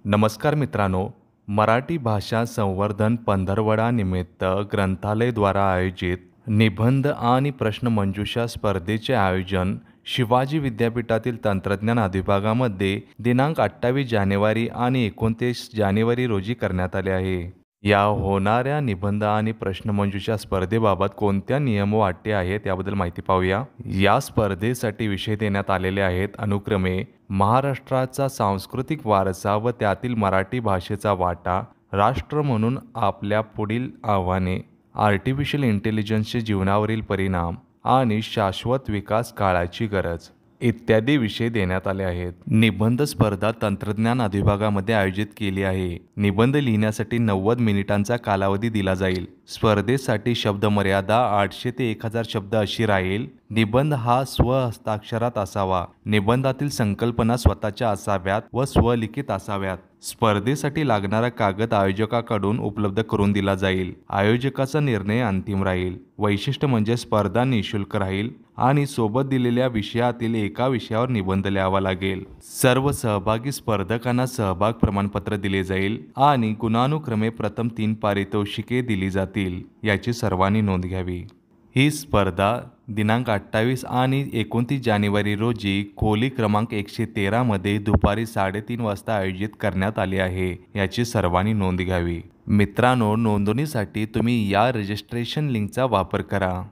नमस्कार मित्रांनो, मराठी भाषा संवर्धन पंधरवडा निमित्त ग्रंथालयाद्वारा आयोजित निबंध आणि प्रश्नमंजुषा स्पर्धेचे आयोजन शिवाजी विद्यापीठातील तंत्रज्ञान अधिभागामध्ये दिनांक 28 जानेवारी आणि 29 जानेवारी रोजी करण्यात आले आहे. या होणाऱ्या निबंध आणि प्रश्नमंजुषा स्पर्धेबाबत कोणत्या नियम व अटी आहेत याबद्दल माहिती पाहूया. या स्पर्धेसाठी विषय देण्यात आलेले आहेत अनुक्रमे महाराष्ट्राचा सांस्कृतिक वारसा व त्यातील मराठी भाषेचा वाटा, राष्ट्र म्हणून आपल्या पुढील आव्हाने, आर्टिफिशियल इंटेलिजन्सचे जीवनावरील परिणाम आणि शाश्वत विकास काळाची गरज इत्यादी विषय देण्यात आले आहेत. निबंध स्पर्धा तंत्रज्ञान अधिभागामध्ये आयोजित केली आहे. निबंध लिहिण्यासाठी 90 मिनिटांचा कालावधी दिला जाईल. स्पर्धेसाठी शब्दमर्यादा 800 ते 1000 शब्द अशी राहील. निबंध हा स्वहस्ताक्षरात असावा. निबंधातील संकल्पना स्वतःच्या असाव्यात व स्वलिखित असाव्यात. स्पर्धेसाठी लागणारा कागद आयोजकाकडून उपलब्ध करून दिला जाईल. आयोजकाचा निर्णय अंतिम राहील. वैशिष्ट्य म्हणजे स्पर्धा निःशुल्क राहील आणि सोबत दिलेल्या विषयातील एका विषयावर निबंध लिहावा लागेल. सर्व सहभागी स्पर्धकांना सहभाग प्रमाणपत्र दिले जाईल आणि गुणानुक्रमे प्रथम 3 पारितोषिके दिली जातील. याची सर्वांनी नोंद घ्यावी. ही स्पर्धा दिनांक 28 आणि 29 जानेवारी रोजी खोली क्रमांक 113 मध्ये दुपारी 3:30 वाजता आयोजित करण्यात आली आहे. याची सर्वांनी नोंद घ्यावी. मित्रांनो, नोंदणीसाठी तुम्ही या रजिस्ट्रेशन लिंकचा वापर करा.